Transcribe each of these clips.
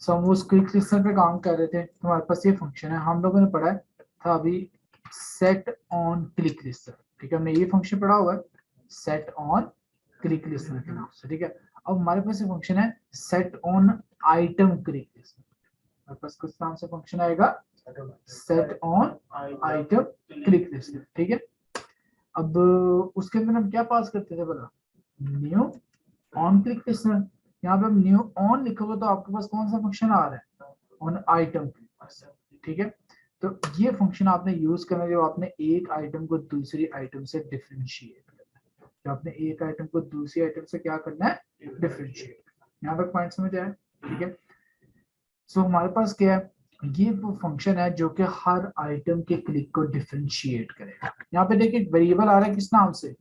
सो हम उस click Leicester पे काम कर रहे थे, तो हमारे पास ये फंक्शन है, हम लोगों ने पढ़ा है था अभी सेट ऑन क्लिक लिस्टर। ठीक है, हमने ये फंक्शन पढ़ा हुआ है सेट ऑन क्लिक लिस्टर के नाम से। ठीक है, अब हमारे पास ये फंक्शन है set on item click listener. हमारे पास किस नाम से फंक्शन आएगा, set on item click listener. ठीक है, अब उसके अंदर हम क्या पास करते थे बोला, न्यू ऑन क्लिक लिस्टर। यहाँ पे हम न्यू ऑन लिखोगे तो आपके पास कौन सा फंक्शन आ रहा है, ऑन आइटम क्लिक लिस्टर। ठीक है, तो ये फंक्शन आपने यूज करना है जब आपने एक आइटम को दूसरी आइटम से डिफरेंशिएट करना है। जब आपने एक आइटम को दूसरी आइटम से क्या करना है, डिफरेंशिएट। यहाँ तक पॉइंट समझ आया। ठीक है, सो हमारे पास क्या है, ये वो फंक्शन है जो कि हर आइटम के क्लिक को डिफरेंशिएट करेगा। यहाँ पे देखिए वेरिएबल आ रहा है किस नाम से,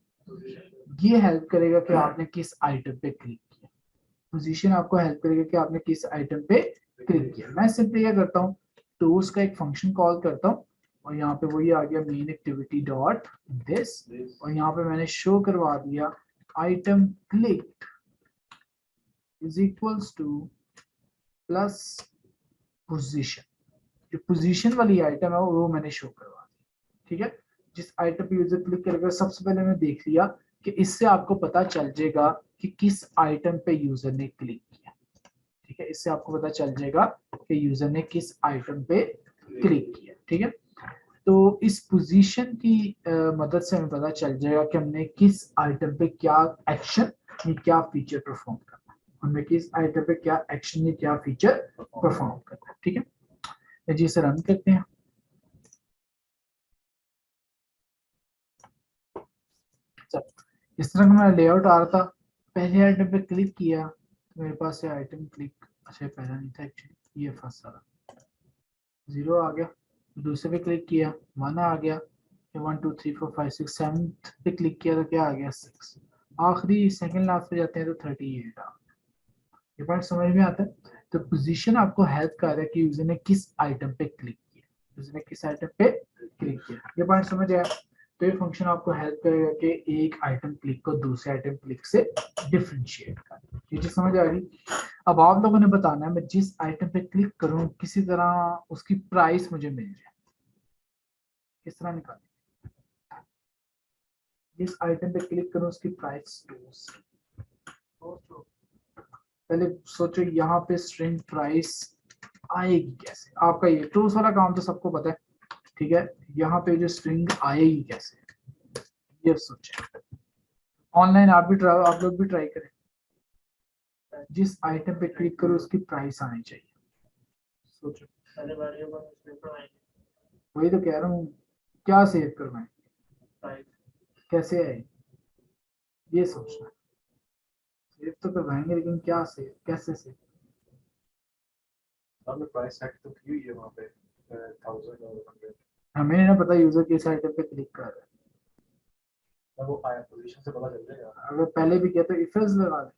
ये हेल्प करेगा कि आपने किस आइटम पे क्लिक किया। पोजीशन आपको हेल्प करेगा कि आपने किस आइटम पे क्लिक किया। मैं सिंपली क्या करता हूँ, टूल्स का एक फंक्शन कॉल करता हूँ और यहाँ पे वही आ गया मेन एक्टिविटी डॉट दिस, और यहाँ पे मैंने शो करवा दिया item clicked is equals two plus position. जो पोजीशन वाली आइटम है वो मैंने शो करवा दी। ठीक है, जिस आइटम पे यूजर क्लिक करेगा सबसे पहले मैंने देख लिया कि इससे आपको पता चल जाएगा कि किस आइटम पे यूजर ने क्लिक किया। ठीक है, इससे आपको पता चल जाएगा कि यूजर ने किस आइटम पे क्लिक किया। ठीक है, तो इस पोजीशन की मदद से हमें पता चल जाएगा कि हमने किस आइटम पे क्या एक्शन या क्या फीचर परफॉर्म करना है, हमने किस आइटम पे क्या एक्शन या क्या फीचर परफॉर्म करना है। ठीक है, जी सर, रन करते हैं। इस तरह का मेरा लेआउट आ रहा था। पहले आइटम पे क्लिक किया तो मेरे पास ये आइटम क्लिक, अच्छा पहला नहीं था एक्चुअली, ये फर्स्ट वाला 0 आ गया। दूसरे पे क्लिक किया 1 आ गया, 1 2 3 4 5 6 7 पे क्लिक किया तो क्या आ गया 6। आखिरी सेकंड लास्ट पे जाते हैं तो 38 आ गया। ये पॉइंट समझ में आता है। तो पोजीशन आपको हेल्प कर रहा है कि यूजर ने किस आइटम पे क्लिक किया, यूजर ने किस आइटम पे क्लिक किया। ये पॉइंट समझ आया। तो ये फंक्शन आपको हेल्प करेगा कि एक आइटम क्लिक को दूसरे आइटम क्लिक से डिफरेंशिएट करना। ये चीज समझ आ रही। अब आप लोगों ने बताना है मैं जिस आइटम पे क्लिक करूं किसी तरह उसकी प्राइस मुझे मिल जाए, किस तरह निकालें। जिस आइटम पे क्लिक करूं उसकी प्राइस पहले सोचो यहाँ पे स्ट्रिंग प्राइस आएगी कैसे। आपका ये टूल्स वाला काम तो सबको पता है। ठीक है, यहाँ पे जो स्ट्रिंग आएगी कैसे, ये सोचें। ऑनलाइन आप भी ट्राई, आप लोग भी ट्राई करें। जिस आइटम पे क्लिक करो उसकी प्राइस आनी चाहिए। सोचो, वही तो कह रहा हूँ, क्या सेव करवाएं, कैसे आए, ये सोचना। सेव तो करवाएंगे लेकिन क्या सेव, कैसे सेव। आपने प्राइस सेट तो की हुई है वहाँ पे 1000 और 100। हमें नहीं ना पता यूजर किस आइटम पे क्लिक कर रहा है। वो आया पोजीशन से पता चल जाएगा। अगर पहले भी कहते इफ एल्स लगा दे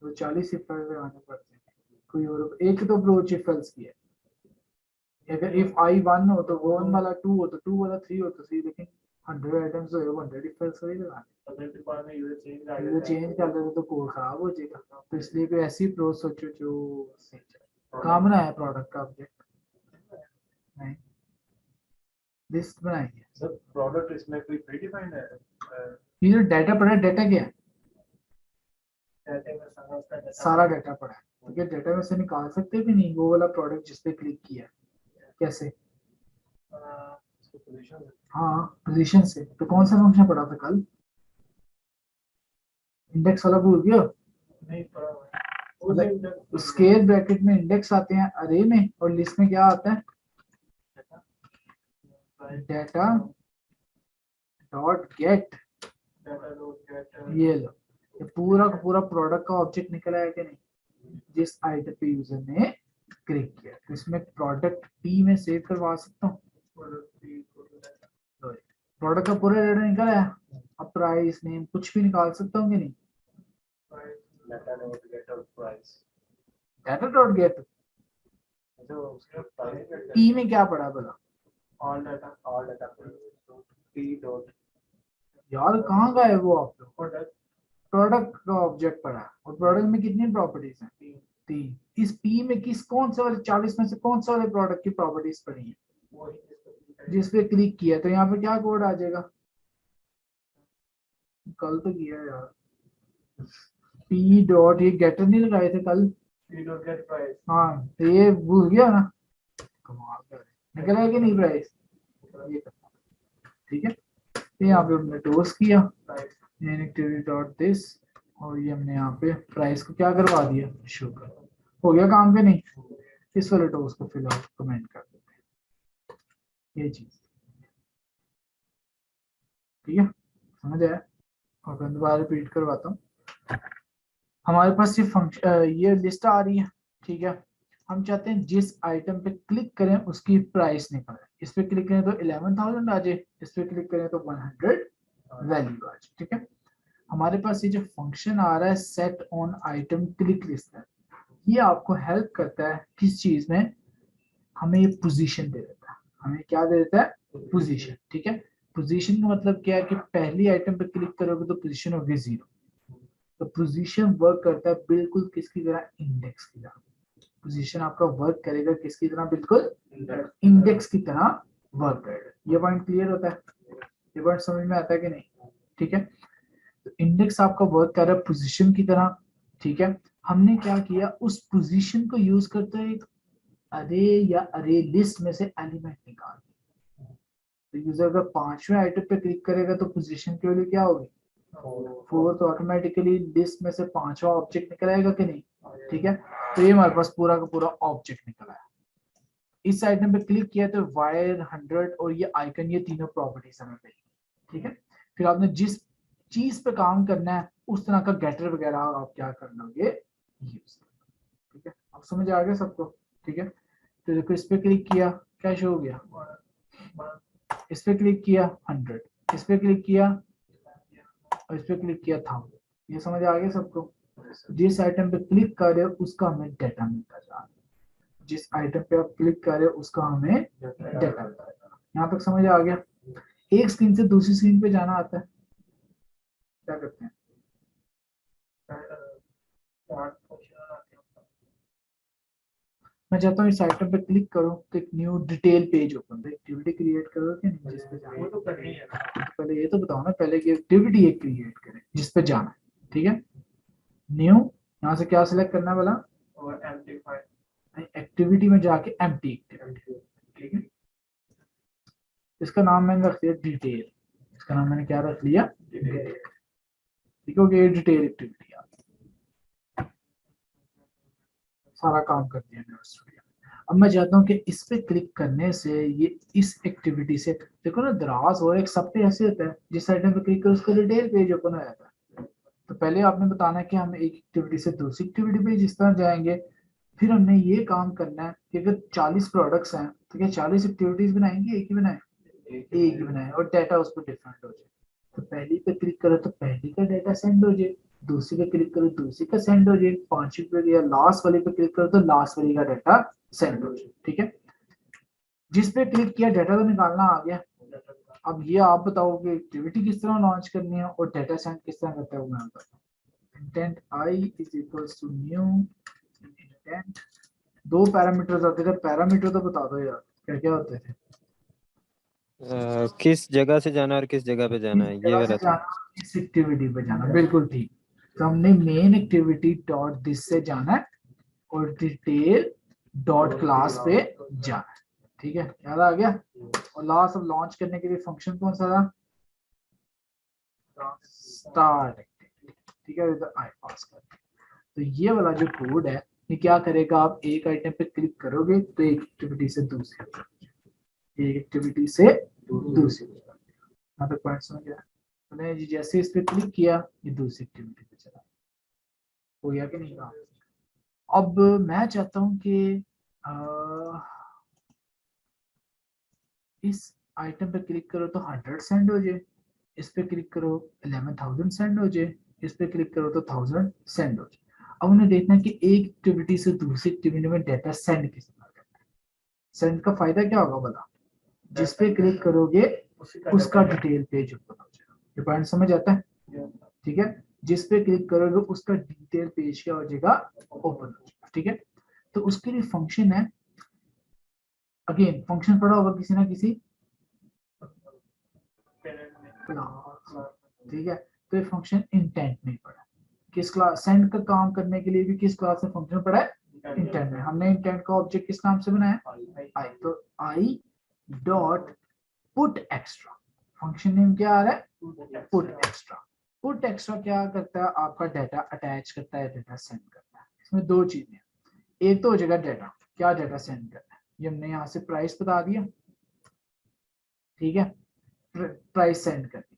तो 40 इफ एल्स लगाने पड़ते हैं। कोई और एक तो अप्रोच इफ एल्स की है, अगर इफ आई 1 हो तो 1 वाला 2 हो तो 2 वाला 3 हो तो 3, लेकिन 100 आइटम्स हो 100 इफ एल्स वही लगाने। यूजर चेंज कर देते तो कोड खराब हो जाएगा। तो इसलिए कोई ऐसी अप्रोच सोचो जो सही चले। कहाँ बनाया प्रोडक्ट का ऑब्जेक्ट, नहीं लिस्ट बनाई है सर प्रोडक्ट इसमें कोई प्री डिफाइंड है। ये जो डाटा पड़ा है, डाटा क्या है, सारा डाटा पड़ा है। तो क्या डाटा में से निकाल सकते भी नहीं वो वाला प्रोडक्ट जिस पे क्लिक किया, कैसे। पोजीशन हाँ पोजीशन से। तो कौन सा फंक्शन पढ़ा था कल, इंडेक्स वाला भूल गया। नहीं पड़ा। स्केयर ब्रैकेट में इंडेक्स आते हैं अरे में, और लिस्ट में क्या आता है, डाटा डॉट गेट। ये लो, ये पूरा का पूरा प्रोडक्ट का ऑब्जेक्ट निकल आया कि नहीं, जिस आइटम पे यूजर ने क्लिक किया। तो इसमें प्रोडक्ट पी में सेव करवा सकता हूँ, प्रोडक्ट का पूरा डाटा निकल आया। अब प्राइस नेम कुछ भी निकाल सकता हूँ कि नहीं, डाटा डॉट गेट और प्राइस। Data dot gate. तो उसका प्राइस पी में क्या पड़ा बोला, ऑल डाटा पी डॉट। यार कहाँ गए वो आप लोग, प्रोडक्ट का ऑब्जेक्ट पड़ा है और प्रोडक्ट में कितनी प्रॉपर्टीज हैं, 3। इस पी में कौन सा वाले 40 में से कौन सा वाले प्रोडक्ट की प्रॉपर्टीज पड़ी है जिस पे क्लिक किया, तो यहाँ पे क्या कोड आ जाएगा, कल तो किया यार, पी डॉट, ये गेटर नहीं लगाए थे कल, हाँ तो ये भूल गया ना, कमाल कर निकल आया कि नहीं प्राइस, ये ठीक है। तो यहाँ पे हमने टोस किया एक्टिविटी डॉट दिस, और ये हमने यहाँ पे प्राइस को क्या करवा दिया, शो कर, हो गया काम के नहीं, इस वाले टोस को फिलहाल कमेंट कर देते हैं, ये चीज ठीक है, समझ आया। और मैं दोबारा रिपीट करवाता हूँ, हमारे पास ये फंक्शन, ये लिस्ट आ रही है, ठीक है। हम चाहते हैं जिस आइटम पे क्लिक करें उसकी प्राइस निकले, इस पे क्लिक करें तो 11,000 आ जाए, इस पे क्लिक करें तो 100 वैल्यू आ जाए, ठीक है। हमारे पास ये जो फंक्शन आ रहा है set on item click list है, ये आपको हेल्प करता है किस चीज में, हमें ये पोजीशन दे देता है, हमें क्या दे देता है, पोजीशन, ठीक है। पोजीशन का मतलब क्या है कि पहली आइटम पे क्लिक करोगे तो पोजीशन होगी 0, तो पोजीशन वर्क करता है बिल्कुल किसकी तरह, इंडेक्स की तरह। पोजीशन आपका वर्क करेगा किसकी तरह, बिल्कुल इंडेक्स की तरह वर्क करेगा। ये पॉइंट क्लियर होता है, ये पॉइंट समझ में आता है कि नहीं, ठीक है। तो इंडेक्स आपका वर्क कर रहा है पोजीशन की तरह, ठीक है। हमने क्या किया, उस पोजीशन को यूज करते हुए एक अरे या अरे लिस्ट में से एलिमेंट निकाल, तो यूजर अगर 5वें आइटम पे क्लिक करेगा तो पोजीशन की वैल्यू क्या होगी, 4, तो ऑटोमेटिकली लिस्ट में से 5वां ऑब्जेक्ट निकल आएगा कि नहीं, ठीक है। तो ये हमारे पास पूरा का पूरा ऑब्जेक्ट निकल आया। इस आइटम पे क्लिक किया तो वायर 100 और ये आइकन, ये तीनों प्रॉपर्टीज हमें मिली, ठीक है। फिर आपने जिस चीज पे काम करना है उस तरह का गेटर वगैरह आप क्या कर लोगे यूज, ठीक है। अब समझ आ गया सबको, ठीक है। तो देखो इस पे क्लिक किया, क्या शो हो गया, इस पे क्लिक किया 100, इस पे क्लिक किया और इस पे क्लिक किया 1000, ये समझ आ गया सबको। जिस आइटम पे क्लिक कर रहे हो उसका हमें डाटा मिलता जा रहा है, जिस आइटम पे आप क्लिक कर रहे हो उसका हमें डाटा मिलता जा रहा है। यहाँ तक समझ आ गया। एक स्क्रीन से दूसरी स्क्रीन पे जाना आता है, क्या करते हैं, मैं चाहता हूँ इस आइटम पे क्लिक करो तो एक न्यू डिटेल पेज ओपन, तो एक्टिविटी क्रिएट करो कि नहीं जिस पे जाना है, पहले ये तो बताओ ना, पहले की एक्टिविटी एक क्रिएट करें जिस पे जाना है, ठीक है। न्यू, यहाँ से क्या सिलेक्ट करना है बोला, एक्टिविटी में जाके एम्प्टी एक्टिविटी, ठीक है। इसका नाम मैंने रख दिया डिटेल, इसका नाम मैंने क्या रख लिया, ठीक हो गया, डिटेल एक्टिविटी सारा काम कर दिया मैंने स्टूडियो। अब मैं चाहता हूँ कि इस पे क्लिक करने से ये इस एक्टिविटी से, देखो ना दराज और एक सब पे ऐसे होता है, जिस आइटम पे क्लिक करो उसका डिटेल पेज ओपन हो जाता है। तो पहले आपने बताना है कि हम एक एक्टिविटी से दूसरी एक्टिविटी पे जिस तरह जाएंगे, फिर हमने ये काम करना है कि अगर 40 प्रोडक्ट्स हैं तो क्या 40 एक्टिविटीज बनाएंगे, एक ही बनाए, एक ही बनाए, और डाटा उस पर डिफरेंट हो जाए। तो पहली पे क्लिक करो तो पहली का डाटा सेंड हो जाए, दूसरी पे क्लिक करो दूसरी का सेंड हो जाए, पांचवी पे या लास्ट वाले पे क्लिक करो तो लास्ट वाली का डाटा सेंड हो जाए, ठीक है। जिस पे क्लिक किया डाटा तो निकालना आ गया। अब ये आप बताओ कि एक्टिविटी किस तरह लॉन्च करनी है और डाटा सेंड किस तरह करता है, वो मैं बताता हूँ। Intent I is equals to new intent, दो पैरामीटर्स आते थे, पैरामीटर तो बता दो यार क्या क्या होते थे, किस जगह से जाना और किस जगह पे जाना है, ये वाला था। इस एक्टिविटी पे जाना, बिल्कुल ठीक। तो हमने मेन एक्टिविटी डॉट दिस से जाना है और डिटेल डॉट क्लास पे जाना है, ठीक है, याद आ गया। और लास्ट अब लॉन्च करने के लिए फंक्शन कौन सा था, स्टार्ट, ठीक है, आई पास कर। तो ये वाला जो कोड है ये क्या करेगा, आप एक आइटम पे क्लिक करोगे तो एक एक्टिविटी से दूसरी, एक एक्टिविटी से दूसरी, यहाँ पे पॉइंट समझ गया। मैंने जी जैसे इस पे क्लिक किया ये दूसरी एक्टिविटी पे चला, हो गया कि नहीं। अब मैं चाहता हूं कि इस आइटम पे क्लिक करो तो 100 सेंड हो जाए, इस पे क्लिक करो 11,000 सेंड हो जाए, इस पे क्लिक करो तो 1000 सेंड हो जाए। अब उन्हें देखना है कि एक एक्टिविटी से दूसरी एक्टिविटी में डाटा सेंड किस तरह करना है। सेंड का फायदा क्या होगा बोला, जिस पे क्लिक करोगे उसका डिटेल पेज ओपन हो जाएगा, ये पॉइंट समझ आता है, ठीक है। जिस पे क्लिक करोगे उसका डिटेल पेज क्या हो जाएगा, ओपन हो जाएगा, ठीक है। तो उसके लिए फंक्शन है, अगेन फंक्शन पढ़ा होगा किसी ना किसी, ठीक है। तो ये फंक्शन इंटेंट नहीं पढ़ा, किस क्लास सेंड का काम करने के लिए भी किस क्लास में फंक्शन पढ़ा है, इंटेंट में। हमने इंटेंट का ऑब्जेक्ट किस नाम से बनाया, आई, तो I dot put extra, function name क्या आ रहा है, पुट एक्स्ट्रा। पुट एक्स्ट्रा क्या करता है, आपका डाटा अटैच करता है, डाटा सेंड करता है। इसमें दो चीजें, एक तो हो जाएगा डाटा, क्या डाटा सेंड करना है, ये हमने यहाँ से प्राइस बता दिया, ठीक है, प्राइस सेंड कर दी।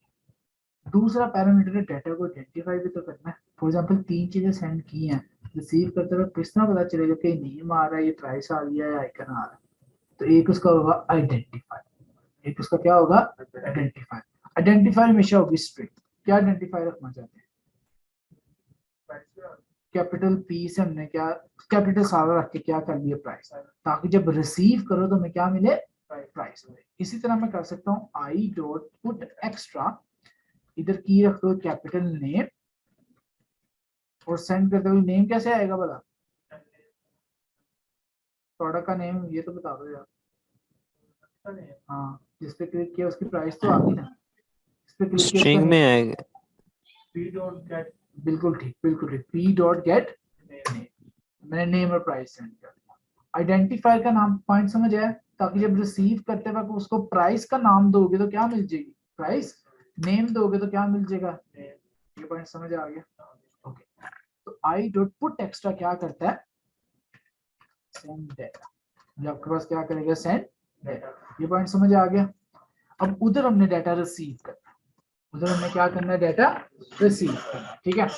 दूसरा पैरामीटर है डाटा को आइडेंटिफाई भी तो करना है। फॉर एग्जांपल 3 चीजें सेंड की हैं, रिसीव करते वक्त किस तरह पता चलेगा कि नेम आ रहा है, ये प्राइस आ गया है, आइकन आ रहा है। तो एक उसका होगा आइडेंटिफाई, एक उसका क्या होगा, आइडेंटिफाई। आइडेंटिफाई हमेशा होगी स्ट्रिंग। क्या आइडेंटिफाई रखना चाहते हैं, कैपिटल पी से हमने क्या कैपिटल सारा रख के क्या कर लिया, प्राइस, ताकि जब रिसीव करो तो हमें क्या मिले, प्राइस मिले। इसी तरह मैं कर सकता हूँ आई डॉट पुट एक्स्ट्रा, इधर की रख दो कैपिटल नेम, और सेंड करते हुए नेम कैसे आएगा भला, प्रोडक्ट का नेम ये तो बता दो यार। हाँ, जिस पे क्लिक किया उसकी प्राइस तो आ गई ना, इस पे क्लिक किया स्ट्रिंग में आएगा, बिल्कुल ठीक, बिल्कुल ठीक, पी डॉट गेट नेम, मैंने नेम और प्राइस सेंड कर दिया। आइडेंटिफायर का नाम पॉइंट समझ आया, ताकि जब रिसीव करते वक्त उसको प्राइस का नाम दोगे तो क्या मिल जाएगी, प्राइस, नेम दोगे तो क्या मिल जाएगा, ये पॉइंट समझ आ गया। ओके, तो आई डॉट पुट एक्स्ट्रा क्या करता है, सेंड डाटा, ये आपके पास क्या करेगा, सेंड डाटा, ये पॉइंट समझ आ गया। अब उधर हमने डाटा रिसीव करना, उधर हमने क्या करना है, डाटा रिसीव करना, ठीक है।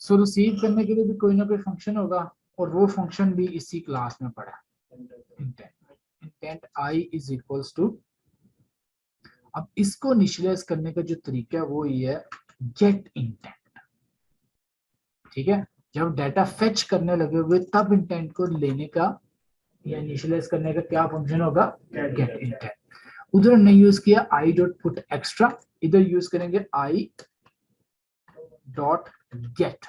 सो रिसीव करने के लिए भी कोई ना कोई फंक्शन होगा, और वो फंक्शन भी इसी क्लास में पड़ा है, intent. Intent I is equals to, अब इसको इनिशियलाइज करने का जो तरीका है वो ये है, गेट इंटेंट, ठीक है। जब डाटा फेच करने लगे हुए तब इंटेंट को लेने का या इनिशियलाइज करने का क्या फंक्शन होगा, गेट इंटेंट। उधर हमने यूज किया आई डॉट पुट एक्स्ट्रा, इधर यूज करेंगे आई डॉट गेट।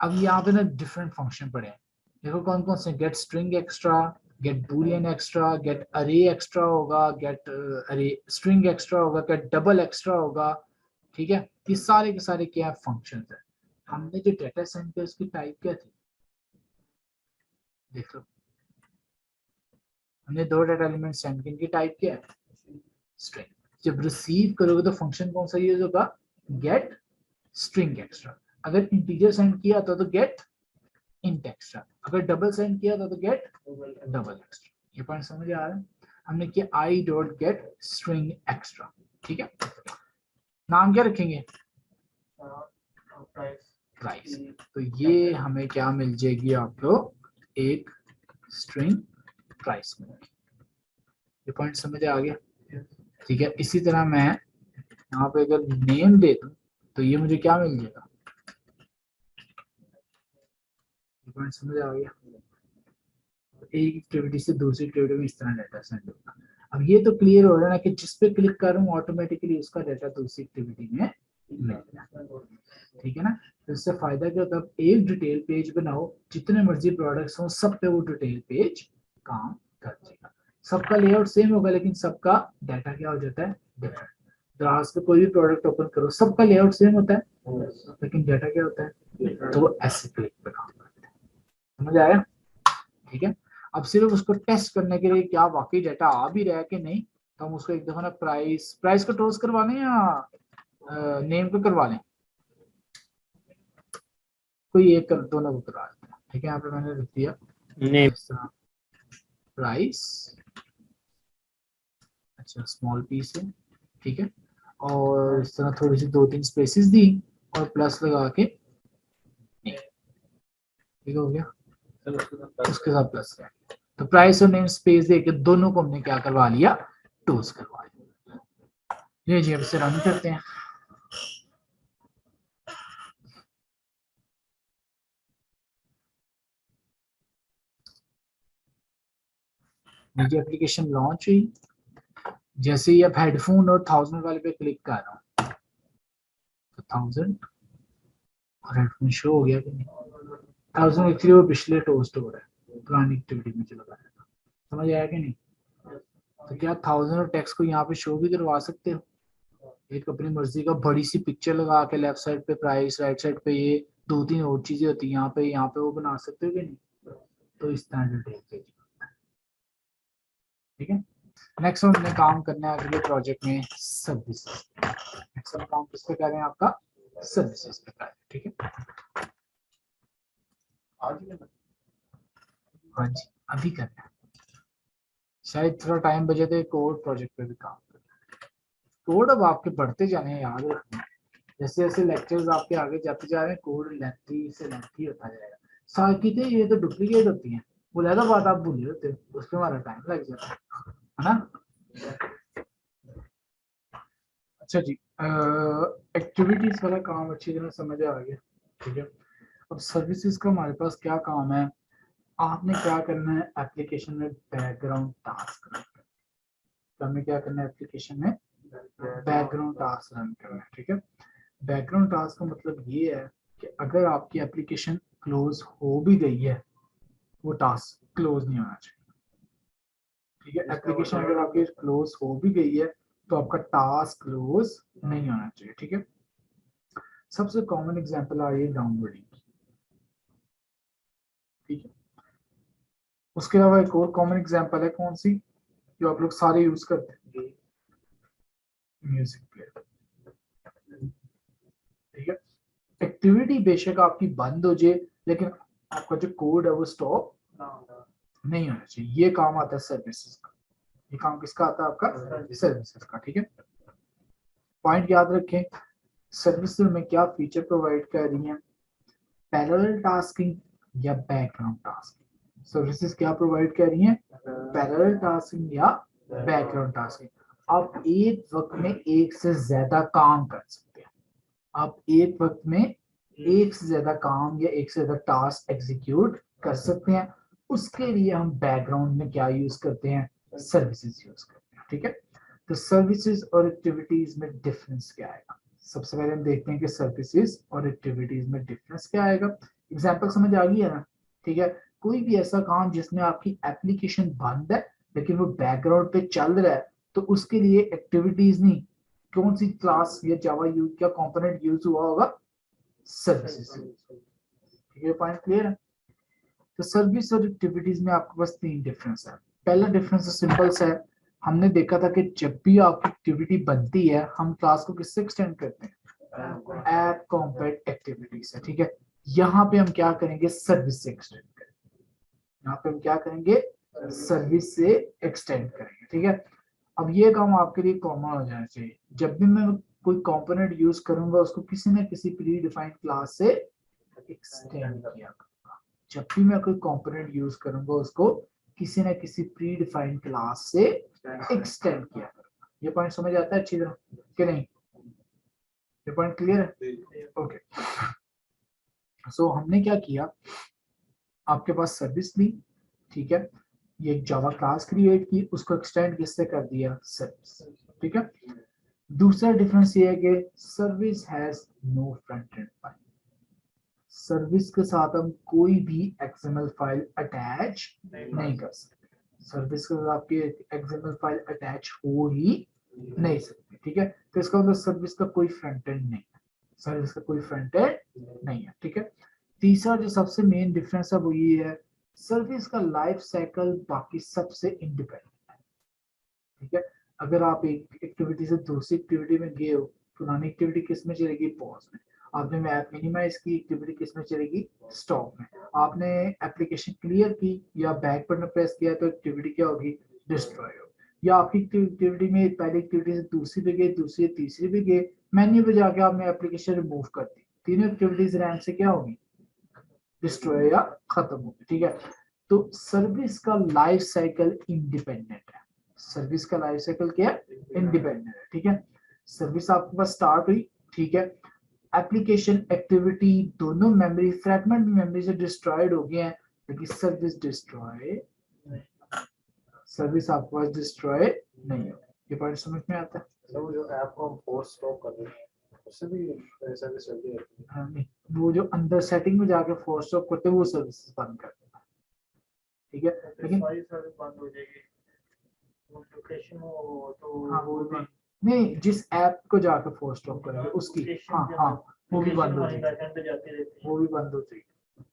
अब यहाँ पे ना डिफरेंट फंक्शन पड़े हैं, देखो कौन कौन से, get string extra, get boolean extra, get array extra होगा, गेट अरे स्ट्रिंग एक्स्ट्रा होगा, गेट डबल एक्स्ट्रा होगा, ठीक है। ये सारे के सारे क्या फंक्शंस है। हमने जो डाटा सेंड किया उसकी टाइप क्या थी, देख लो, हमने 2 डाटा एलिमेंट सेंड किए, इनकी टाइप क्या है, स्ट्रिंग। जब रिसीव करोगे तो फंक्शन कौन सा यूज होगा, गेट स्ट्रिंग एक्स्ट्रा। अगर इंटीजर सेंड किया तो गेट इंट एक्स्ट्रा, अगर डबल सेंड किया तो गेट डबल एक्स्ट्रा। ये पॉइंट समझ आ रहा है। हमने किया I dot gate string extra, ठीक है। नाम क्या रखेंगे, प्राइस। तो ये हमें क्या मिल जाएगी आपको, एक स्ट्रिंग प्राइस मिलेगी। ये पॉइंट समझ आ गया, ठीक है। इसी तरह मैं यहाँ पे अगर नेम दे दूं तो ये मुझे क्या मिल जाएगा, ये पॉइंट समझ आ गया। एक एक्टिविटी से दूसरी एक्टिविटी में इस तरह डाटा सेंड होगा। अब ये तो क्लियर हो रहा है ना कि जिस पे क्लिक करूं ऑटोमेटिकली उसका डाटा दूसरी एक्टिविटी में मिल जाए, ठीक है ना। तो इससे फायदा क्या होता है, एक डिटेल पेज बनाओ, जितने मर्जी प्रोडक्ट्स हो सब पे वो डिटेल पेज काम कर देगा। सबका लेआउट सेम होगा लेकिन सबका डाटा क्या हो जाता है, डिफरेंट। द्रास पे कोई भी प्रोडक्ट ओपन करो सबका लेआउट सेम होता है लेकिन डाटा क्या होता है, तो वो ऐसे क्लिक पे काम करता है। समझ आया, ठीक है। अब सिर्फ उसको टेस्ट करने के लिए क्या वाकई डाटा आ भी रहा है कि नहीं, तो हम उसको एक दफा ना प्राइस को टॉस करवा लें या नेम को करवा लें, कोई एक कर, दोनों को करवा लें, ठीक है। यहाँ पे मैंने लिख दिया नेम, प्राइस, अच्छा स्मॉल पी से, ठीक है। और इस तरह थोड़ी सी 2-3 स्पेसेस दी और प्लस लगा के, ठीक हो गया, उसके साथ प्लस है। तो प्राइस और नेम स्पेस देके दोनों को हमने क्या करवा लिया, टॉस करवा लिया। ये जी अब इसे रन करते हैं। नीचे एप्लीकेशन लॉन्च हुई, जैसे ही आप हेडफोन और 1000 वाले पे क्लिक कर रहा हूँ तो 1000 और हेडफोन शो हो गया कि नहीं, 1000 एक्चुअली वो पिछले टोस्ट हो रहा है, पुरानी एक्टिविटी में चला गया था। समझ आया कि नहीं? तो क्या 1000 टेक्स्ट को यहाँ पे शो भी करवा सकते हो? एक अपनी मर्जी का बड़ी सी पिक्चर लगा के लेफ्ट साइड पे प्राइस, राइट साइड पे ये 2-3 और चीजें होती है, यहाँ पे वो बना सकते हो कि नहीं? तो इस तरह डिटेल पेज, ठीक है। नेक्स्ट हमने काम करना है अगले प्रोजेक्ट में सर्विस। नेक्स्ट हम काम किस पे कर रहे हैं? आपका सर्विसेज पे कर रहे हैं, ठीक है। हाँ जी, अभी करना है, शायद थोड़ा टाइम बचे तो एक और प्रोजेक्ट पे भी काम करना है। कोड अब आपके बढ़ते जाने हैं, याद रखना, जैसे जैसे लेक्चर्स आपके आगे जाते जा रहे हैं कोड लेंथी से लेंथी होता जाएगा। साकितें ये तो डुप्लीकेट होती हैं, वो ज्यादा बात आप भूल होते हो, उसमें हमारा टाइम लग जाता है ना। अच्छा जी, एक्टिविटीज वाला काम अच्छी तरह समझ आ गया, ठीक है। अब सर्विसेज का हमारे पास क्या काम है? आपने क्या करना है एप्लीकेशन में? बैकग्राउंड टास्क रन करना है। हमें क्या करना है एप्लीकेशन में? बैकग्राउंड टास्क रन करना है, ठीक है। बैकग्राउंड टास्क का मतलब ये है कि अगर आपकी एप्लीकेशन क्लोज हो भी गई है, वो टास्क क्लोज नहीं होना चाहिए, ठीक है। एप्लीकेशन अगर आपकी क्लोज हो भी गई है तो आपका टास्क क्लोज नहीं होना चाहिए, ठीक है। सबसे कॉमन एग्जांपल आ रही है डाउनलोडिंग की, ठीक है। उसके अलावा एक और कॉमन एग्जांपल है, कौन सी, जो आप लोग सारे यूज करते हैं? म्यूजिक प्लेयर, ठीक है। एक्टिविटी बेशक आपकी बंद हो जाए, लेकिन आपका जो कोड है वो स्टॉप नहीं होना चाहिए। ये काम आता है सर्विसेज का। ये काम किसका आता है? आपका सर्विसेज का, ठीक है। पॉइंट याद रखें, सर्विसेज में क्या फीचर प्रोवाइड कर रही हैं? पैरेलल टास्किंग या बैकग्राउंड टास्किंग। सर्विसेज क्या प्रोवाइड कर रही हैं? पैरेलल टास्किंग या बैकग्राउंड टास्किंग। आप एक वक्त में एक से ज्यादा काम कर सकते हैं। आप एक वक्त में एक से ज्यादा काम या एक से ज्यादा टास्क एग्जीक्यूट कर सकते हैं। उसके लिए हम बैकग्राउंड में क्या यूज करते हैं? सर्विसेज यूज करते हैं, ठीक है। तो सर्विसेज और एक्टिविटीज में डिफरेंस क्या आएगा? सबसे पहले हम देखते हैं कि सर्विसेज और एक्टिविटीज में डिफरेंस क्या आएगा। एग्जांपल समझ आ गई है ना, ठीक है। कोई भी ऐसा काम जिसमें आपकी एप्लीकेशन बंद है लेकिन वो बैकग्राउंड पे चल रहा है, तो उसके लिए एक्टिविटीज नहीं, कौन सी क्लास या जावा यूज, क्या कंपोनेंट यूज हुआ होगा? सर्विसेज, ठीक है। पॉइंट क्लियर है? तो सर्विस और एक्टिविटीज में आपके पास 3 डिफरेंस है। पहला डिफरेंस सिंपल सा है, हमने देखा था कि जब भी आपकी एक्टिविटी बनती है हम क्लास को किससे एक्सटेंड करते हैं? ऐप कॉम्पोनेंट एक्टिविटी से, ठीक है। यहाँ पे हम क्या करेंगे? सर्विस से एक्सटेंड करेंगे। यहाँ पे हम क्या करेंगे? सर्विस से एक्सटेंड करेंगे, ठीक है। अब ये काम आपके लिए कॉमन हो जाना चाहिए, जब भी मैं कोई कंपोनेंट यूज करूंगा उसको किसी न किसी प्री डिफाइंड क्लास से एक्सटेंड किया करूंगा। जब भी मैं कोई कंपोनेंट यूज करूंगा उसको किसी न किसी प्री डिफाइंड क्लास से एक्सटेंड किया करूंगा। ये पॉइंट समझ आता है अच्छी तरह कि नहीं? ये पॉइंट क्लियर है? ओके। सो हमने क्या किया, आपके पास सर्विस ली, ठीक है। ये एक जावा क्लास क्रिएट की, उसको एक्सटेंड किससे कर दिया? सर्विस, ठीक है। दूसरा डिफरेंस ये है कि service has no front end file. Service के साथ हम कोई भी एक्सएमएल फाइल अटैच नहीं कर सकते। सर्विस के साथ आपकी एक्सएमएल फाइल अटैच हो ही नहीं सकती, ठीक है। तो इसका मतलब सर्विस का कोई फ्रंट एंड नहीं है, सर्विस का कोई फ्रंट एंड नहीं है, ठीक है। तीसरा जो सबसे मेन डिफरेंस है वो ये है, सर्विस का लाइफ साइकिल बाकी सबसे इंडिपेंडेंट है, ठीक है। अगर आप एक एक्टिविटी से दूसरी एक्टिविटी में गए हो, पुरानी एक्टिविटी किस में चलेगी? पॉज में। आपने मैप मिनिमाइज की, एक्टिविटी किस में चलेगी? स्टॉप में। आपने एप्लीकेशन क्लियर की या बैक बटन प्रेस किया तो एक्टिविटी क्या होगी? डिस्ट्रॉय होगी। या आपकी एक्टिविटी में पहली एक्टिविटी से दूसरी पे गए, दूसरी तीसरी पे गए, मेन्यू पे जाके आपने एप्लीकेशन रिमूव कर दी, तीनों एक्टिविटीज रैम से क्या होगी? डिस्ट्रॉय या खत्म होगी, ठीक है। तो सर्विस का लाइफ साइकिल इंडिपेंडेंट है। सर्विस का लाइफ साइकिल क्या है? इंडिपेंडेंट है, ठीक है। सर्विस आपके पास स्टार्ट हुई, ठीक है। एप्लीकेशन एक्टिविटी दोनों मेमोरी फ्रैगमेंट मेमोरी से डिस्ट्रॉयड हो गए हैं, लेकिन सर्विस डिस्ट्रॉय, सर्विस आपके पास डिस्ट्रॉय नहीं होगी। ये पॉइंट समझ में आता है? तो जो ऐप को हम फोर्स स्टॉप कर देते हैं उससे भी सर्विस चलती रहती है। हाँ, नहीं, वो जो अंदर सेटिंग में जाके फोर्स स्टॉप करते हैं वो सर्विसेज बंद कर देता है, ठीक है। लेकिन सारी सर्विस बंद हो जाएगी, वो लोकेशन हो तो हाँ वो भी नहीं, जिस ऐप को जाके फोर्स स्टॉप करेंगे उसकी, हाँ हाँ वो भी बंद हो जाएगी, बैकएंड पे जाती रहती वो भी बंद हो जाएगी,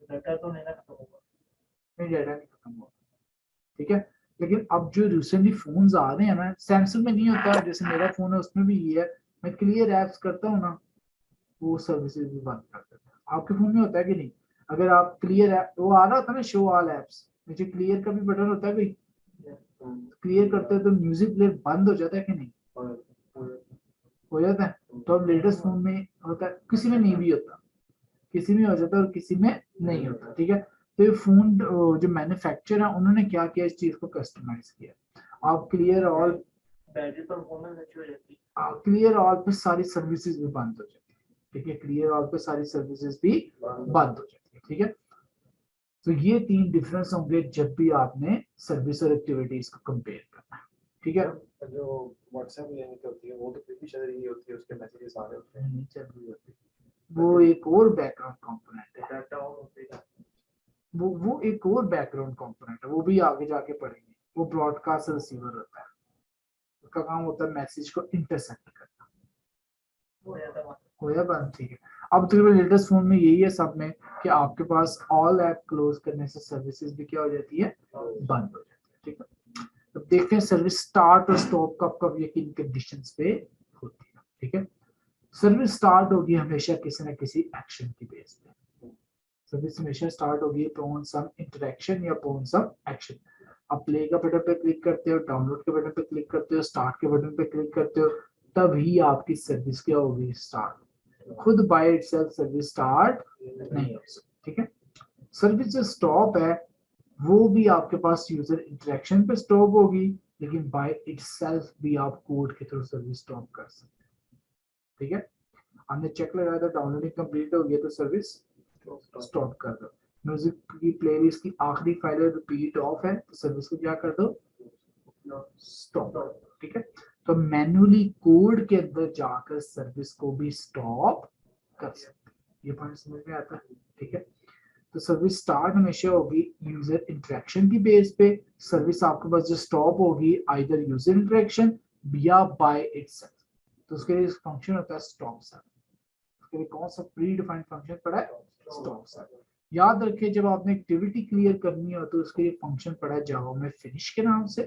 है, डाटा तो नहीं ना खत्म होगा। नहीं डाटा नहीं खत्म होगा, ठीक है। लेकिन अब जो रिसेंटली फोन्स आ रहे हैं ना, सैमसंग में नहीं होता, जैसे मेरा फोन है उसमें भी ये है, मैं क्लियर ऐप्स करता हूँ ना, वो सर्विसेज भी बंद कर देता है। आपके फोन में होता है कि नहीं? अगर आप क्लियर ऐप, वो आ रहा होता है ना शो ऑल ऐप्स, नीचे क्लियर का भी बटन होता है भाई, क्लियर करते हैं तो म्यूजिक प्लेयर बंद हो जाता है कि नहीं? हो जाता है। तो अब लेटेस्ट फोन में होता है, किसी में नहीं भी होता, किसी में हो जाता है और किसी में नहीं होता, ठीक है। तो ये फोन जो मैन्युफैक्चर है उन्होंने क्या किया, इस चीज को कस्टमाइज किया। आप क्लियर ऑल, बैटरी परफॉर्मेंस अच्छी हो जाती क्लियर ऑल पे सारी सर्विसेज भी बंद हो जाती है, ठीक है। क्लियर ऑल पे सारी सर्विसेज भी बंद हो जाती है, ठीक है। तो ये तीन डिफरेंस होंगे जब भी आपने सर्विस और एक्टिविटीज को कंपेयर करना है, ठीक है। जो व्हाट्सएप लिंक होती है वो तो फिर भी चल रही होती है, उसके मैसेजेस आ रहे होते हैं। नहीं चल रही होती, वो एक और बैकग्राउंड कंपोनेंट है, डाटा ऑन होते हैं। वो एक और बैकग्राउंड कंपोनेंट है, वो भी आगे जाके पढ़ेंगे। वो ब्रॉडकास्ट रिसीवर होता है, उसका काम होता है मैसेज को इंटरसेप्ट करना। हो जाता है। हो या बंद, ठीक है। अब तकरीबन लेटेस्ट फोन में यही है सब में कि आपके पास ऑल ऐप क्लोज करने से सर्विसेज भी क्या हो जाती है, बंद हो जाती है, ठीक है। तो देखते हैं सर्विस स्टार्ट और स्टॉप कब कब ये किन कंडीशंस पे होती है, ठीक है। सर्विस स्टार्ट होगी हमेशा किसी ना किसी एक्शन की बेस पे, सर्विस हमेशा स्टार्ट होगी ऑन सम इंटरेक्शन या ऑन सम एक्शन। आप प्ले का बटन पे क्लिक करते हो, डाउनलोड के बटन पे क्लिक करते हो, स्टार्ट के बटन पे क्लिक करते हो, तभी आपकी सर्विस क्या होगी, स्टार्ट। खुद बाय इटसेल्फ सर्विस स्टार्ट नहीं हो सकती, ठीक है। सर्विस जो स्टॉप है वो भी आपके पास यूजर इंटरेक्शन पे स्टॉप होगी, लेकिन बाय इटसेल्फ भी आप कोड के थ्रू सर्विस स्टॉप कर सकते हैं, ठीक है। हमने चेक लगाया था, डाउनलोडिंग कंप्लीट हो गया तो सर्विस स्टॉप कर दो। म्यूजिक की प्लेलिस्ट की आखिरी फाइल रिपीट ऑफ है तो सर्विस को क्या कर दो, स्टॉप, ठीक है। तो मैन्युअली कोड के अंदर जाकर सर्विस को भी स्टॉप कर सकते हैं, ये पॉइंट समझ में आता है, ठीक है। तो सर्विस स्टार्ट हमेशा होगी यूजर इंटरेक्शन की बेस पे, सर्विस आपके पास जो स्टॉप होगी आइदर यूजर इंटरेक्शन या बाय इटसेल्फ। तो उसके लिए फंक्शन होता है स्टॉप सर्व। उसके लिए कौन सा प्री डिफाइंड फंक्शन पड़ा है, स्टॉप सर्व। याद रखिए जब आपने एक्टिविटी क्लियर करनी हो तो उसके लिए फंक्शन पड़ा है जावा में फिनिश के नाम से।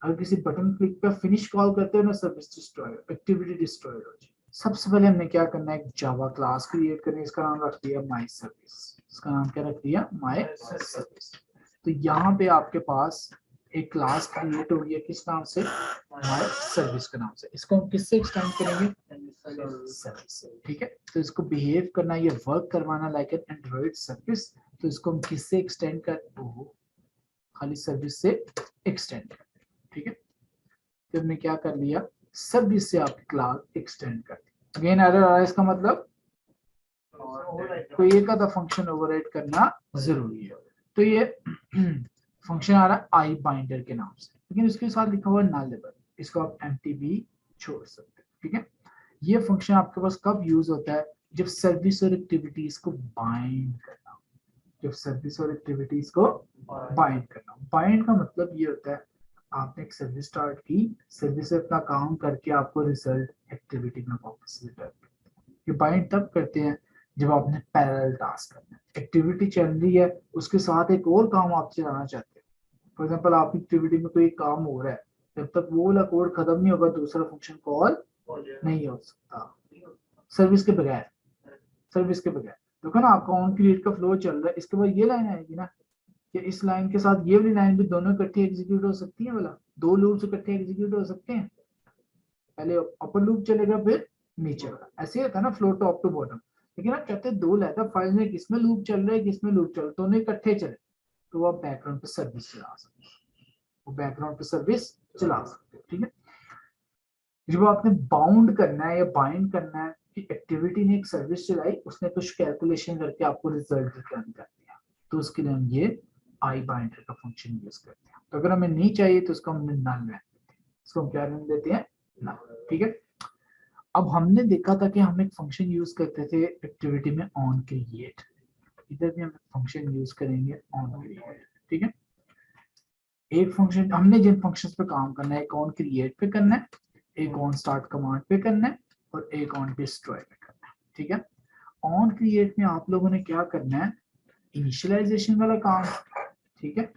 अगर किसी बटन क्लिक पर फिनिश कॉल करते हो ना, सर्विस डिस्ट्रॉय, एक्टिविटी डिस्ट्रॉय हो जाए। सबसे पहले हमने क्या करना है, एक जावा क्लास क्रिएट करनी है, इसका नाम रख दिया माई सर्विस। इसका नाम क्या रख दिया, माई सर्विस। तो यहाँ पे आपके पास एक क्लास क्रिएट हो गया, किस नाम से, माई सर्विस के नाम से। इसको हम किससे एक्सटेंड करेंगे, सर्विस, ठीक है। तो इसको बिहेव करना, ये वर्क करवाना लाइक एन एंड्रॉइड सर्विस, तो इसको हम किससे एक्सटेंड कर, खाली सर्विस से एक्सटेंड कर, ठीक है। तो हमने क्या कर लिया, सर्विस से आपकी क्लास एक्सटेंड कर दी। अगेन एरर आ रहा है, इसका मतलब कोई एक आधा फंक्शन ओवरराइड करना जरूरी है। तो ये फंक्शन आ रहा है आई बाइंडर के नाम से, लेकिन उसके साथ लिखा हुआ नल लेवल, इसको आप एम्प्टी भी छोड़ सकते हैं, ठीक है। ये फंक्शन आपके पास कब यूज होता है, जब सर्विस और एक्टिविटीज को बाइंड करना, जब सर्विस और एक्टिविटीज को बाइंड करना। बाइंड का मतलब ये होता है आपने एक सर्विस स्टार्ट की, सर्विस से अपना काम करके आपको रिजल्ट एक्टिविटी में वापस रिटर्न करते हैं। ये बाइंड तब करते हैं जब आपने पैरेलल टास्क करना है, एक्टिविटी चल रही है उसके साथ एक और काम आप चलाना चाहते हैं। फॉर एग्जांपल आपकी एक्टिविटी में कोई काम हो रहा है, जब तक वो वाला कोड खत्म नहीं होगा दूसरा फंक्शन कॉल नहीं हो सकता, सर्विस के बगैर, सर्विस के बगैर। देखो ना आपका ऑन क्रिएट का फ्लो चल रहा है, इसके बाद ये लाइन आएगी ना, कि इस लाइन के साथ ये वाली लाइन भी दोनों इकट्ठी एग्जीक्यूट हो सकती है, वाला दो लूप्स इकट्ठे एग्जीक्यूट हो सकते हैं। पहले अपर लूप चलेगा फिर नीचे वाला, ऐसे होता है ना फ्लो टॉप टू बॉटम। लेकिन आप कहते हैं दो लैपटॉप फाइल में किसमें लूप चल रहा है किसमें लूप चल रहा है, दोनों इकट्ठे चले, तो आप बैकग्राउंड पे सर्विस चला सकते हैं, वो बैकग्राउंड पे सर्विस चला सकते हैं, ठीक है। जब आपने बाउंड करना है या बाइंड करना है कि एक्टिविटी ने एक सर्विस चलाई, उसने कुछ कैलकुलेशन करके आपको रिजल्ट रिटर्न कर दिया, तो उसके लिए हम ये आई बाइंडर का फंक्शन यूज करते हैं। तो अगर हमें नहीं चाहिए तो उसको हम नल रहने देते हैं, इसको हम क्या रहने देते हैं, नल, ठीक है। अब हमने देखा था कि हम एक फंक्शन यूज करते थे एक्टिविटी में ऑन क्रिएट, इधर भी हम फंक्शन यूज करेंगे ऑन क्रिएट। ठीक है, एक फंक्शन हमने जिन फंक्शंस पे काम करना है, एक ऑन क्रिएट पे करना है, एक ऑन स्टार्ट कमांड पे करना है और एक ऑन डिस्ट्रॉय पे करना है। ठीक है, ऑन क्रिएट में आप लोगों ने क्या करना है, इनिशियलाइजेशन वाला काम। ठीक है,